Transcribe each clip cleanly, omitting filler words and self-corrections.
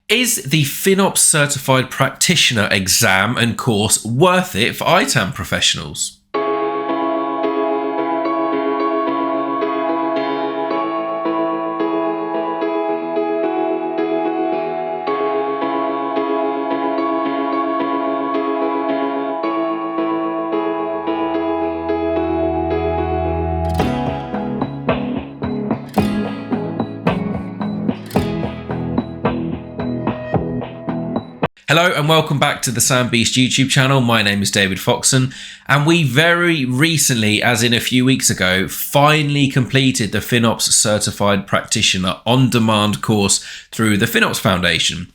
Is the FinOps Certified Practitioner exam and course worth it for ITAM professionals? Hello and welcome back to the Sandbeast YouTube channel. My name is David Foxen, and we very recently, as in a few weeks ago, finally completed the FinOps Certified Practitioner on-demand course through the FinOps Foundation.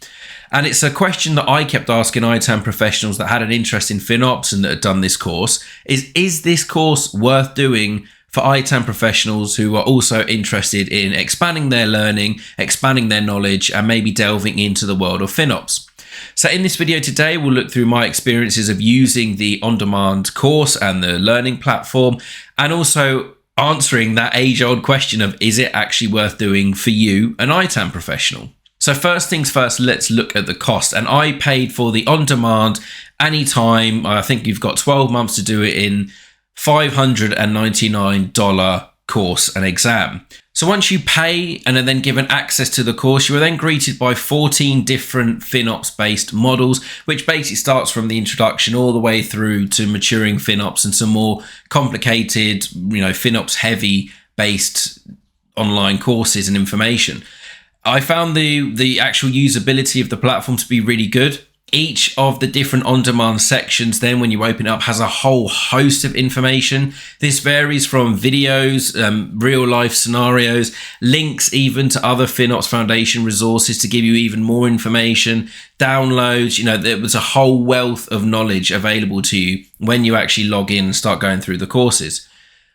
And it's a question that I kept asking ITAM professionals that had an interest in FinOps and that had done this course, is this course worth doing for ITAM professionals who are also interested in expanding their learning, expanding their knowledge, and maybe delving into the world of FinOps? So in this video today, we'll look through my experiences of using the on-demand course and the learning platform, and also answering that age-old question of, is it actually worth doing for you, an ITAM professional? So first things first, let's look at the cost. And I paid for the on-demand anytime. I think you've got 12 months to do it in, $599 course and exam. So once you pay and are then given access to the course, you are then greeted by 14 different FinOps based models, which basically starts from the introduction all the way through to maturing FinOps and some more complicated, FinOps heavy based online courses and information. I found the actual usability of the platform to be really good. Each of the different on-demand sections then, when you open it up, has a whole host of information. This varies from videos, real-life scenarios, links even to other FinOps Foundation resources to give you even more information, downloads. There was a whole wealth of knowledge available to you when you actually log in and start going through the courses.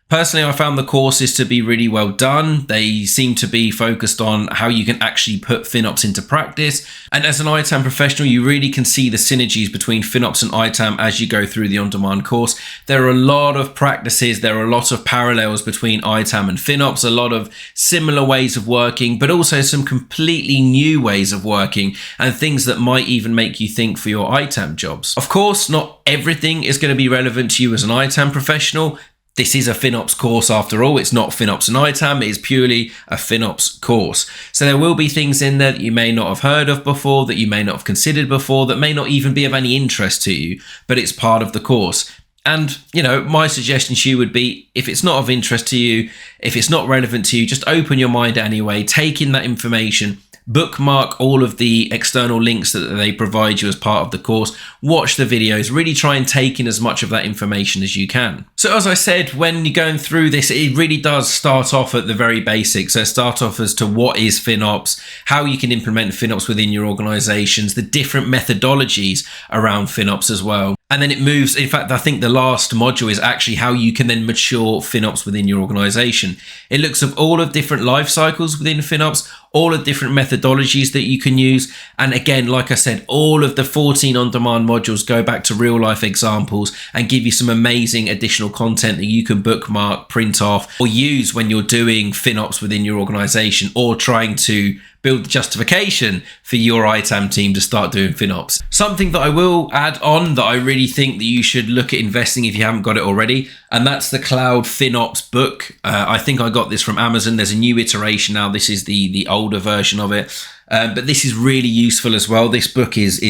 Personally, I found the courses to be really well done. They seem to be focused on how you can actually put FinOps into practice. And as an ITAM professional, you really can see the synergies between FinOps and ITAM as you go through the on-demand course. There are a lot of practices. There are a lot of parallels between ITAM and FinOps, a lot of similar ways of working, but also some completely new ways of working and things that might even make you think for your ITAM jobs. Of course, not everything is going to be relevant to you as an ITAM professional. This is a FinOps course after all. It's not FinOps and ITAM. It is purely a FinOps course. So there will be things in there that you may not have heard of before, that you may not have considered before, that may not even be of any interest to you, but it's part of the course. And, my suggestion to you would be, if it's not of interest to you, if it's not relevant to you, just open your mind anyway, take in that information, bookmark all of the external links that they provide you as part of the course, watch the videos, really try and take in as much of that information as you can. So as I said, when you're going through this, it really does start off at the very basics. So start off as to what is FinOps, how you can implement FinOps within your organizations, the different methodologies around FinOps as well. And then it moves. In fact, I think the last module is actually how you can then mature FinOps within your organization. It looks at all of different life cycles within FinOps, all of different methodologies that you can use. And again, like I said, all of the 14 on-demand modules go back to real life examples and give you some amazing additional content that you can bookmark, print off, or use when you're doing FinOps within your organization or trying to build the justification for your ITAM team to start doing FinOps. Something that I will add on that I really think that you should look at investing if you haven't got it already, and that's the Cloud FinOps Book. I think I got this from Amazon. There's a new iteration now. This is the older version of it, but this is really useful as well. This book is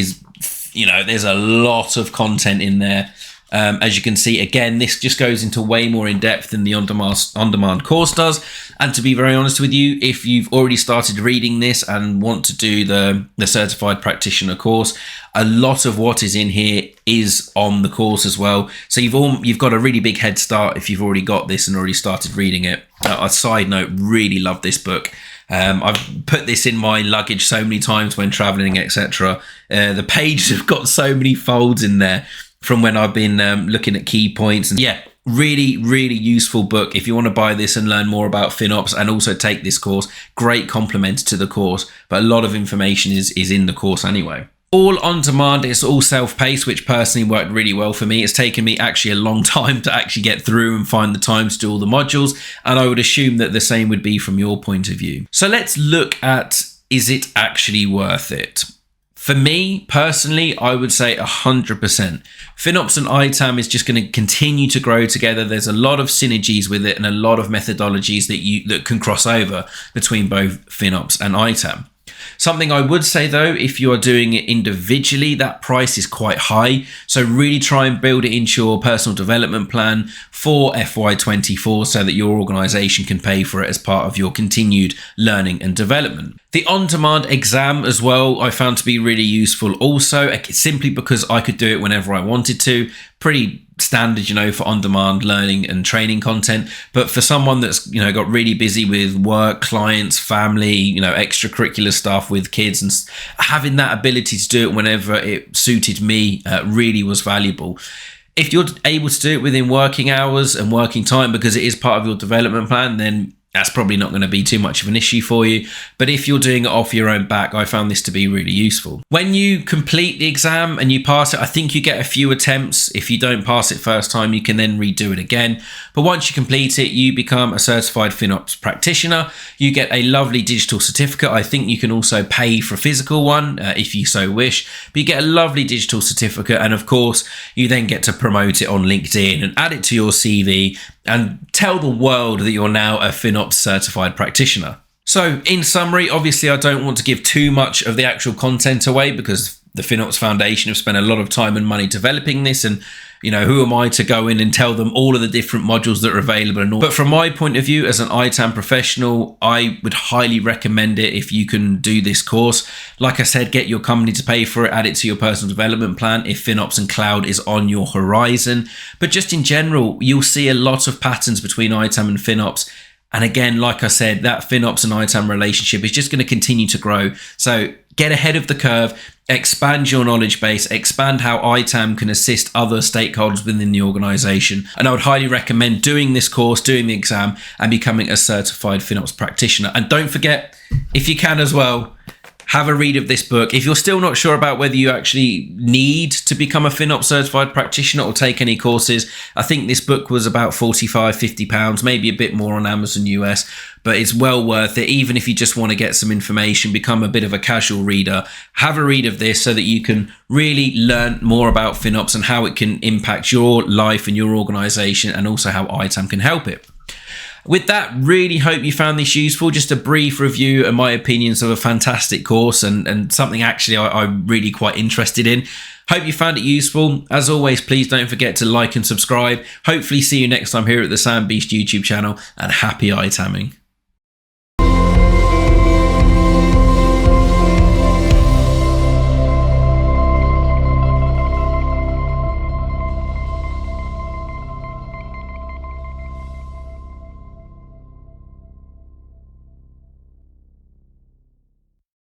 there's a lot of content in there. As you can see, again, this just goes into way more in depth than the on-demand course does. And to be very honest with you, if you've already started reading this and want to do the Certified Practitioner course, a lot of what is in here is on the course as well. So you've got a really big head start if you've already got this and already started reading it. A side note, really love this book. I've put this in my luggage so many times when traveling, etc. The pages have got so many folds in there from when I've been looking at key points. And yeah, really, really useful book if you want to buy this and learn more about FinOps and also take this course. Great complement to the course, but a lot of information is in the course anyway. All on demand, it's all self-paced, which personally worked really well for me. It's taken me actually a long time to actually get through and find the time to do all the modules, and I would assume that the same would be from your point of view. So let's look at, is it actually worth it? For me personally, I would say 100%. FinOps and ITAM is just going to continue to grow together. There's a lot of synergies with it and a lot of methodologies that can cross over between both FinOps and ITAM. Something I would say though, if you are doing it individually, that price is quite high. So really try and build it into your personal development plan for FY24 so that your organization can pay for it as part of your continued learning and development. The on-demand exam as well, I found to be really useful also, simply because I could do it whenever I wanted to. Pretty standard, for on-demand learning and training content. But for someone that's, got really busy with work, clients, family, extracurricular stuff with kids, and having that ability to do it whenever it suited me really was valuable. If you're able to do it within working hours and working time, because it is part of your development plan, then that's probably not going to be too much of an issue for you. But if you're doing it off your own back, I found this to be really useful. When you complete the exam and you pass it, I think you get a few attempts. If you don't pass it first time, you can then redo it again. But once you complete it, you become a certified FinOps practitioner. You get a lovely digital certificate. I think you can also pay for a physical one if you so wish. But you get a lovely digital certificate. And of course, you then get to promote it on LinkedIn and add it to your CV and tell the world that you're now a FinOps certified practitioner. So in summary, obviously I don't want to give too much of the actual content away because the FinOps Foundation have spent a lot of time and money developing this, and who am I to go in and tell them all of the different modules that are available and all. But from my point of view as an ITAM professional, I would highly recommend it if you can do this course. Like I said, get your company to pay for it, add it to your personal development plan if FinOps and cloud is on your horizon. But just in general, you'll see a lot of patterns between ITAM and FinOps. And again, like I said, that FinOps and ITAM relationship is just going to continue to grow. So get ahead of the curve, expand your knowledge base, expand how ITAM can assist other stakeholders within the organization. And I would highly recommend doing this course, doing the exam, and becoming a certified FinOps practitioner. And don't forget, if you can as well, have a read of this book. If you're still not sure about whether you actually need to become a FinOps certified practitioner or take any courses, I think this book was about £45-50, maybe a bit more on Amazon US, but it's well worth it. Even if you just want to get some information, become a bit of a casual reader, have a read of this so that you can really learn more about FinOps and how it can impact your life and your organization, and also how ITAM can help it. With that, really hope you found this useful. Just a brief review and my opinions of a fantastic course and something actually I'm really quite interested in. Hope you found it useful. As always, please don't forget to like and subscribe. Hopefully see you next time here at the Sam Beast YouTube channel, and happy ITAMing.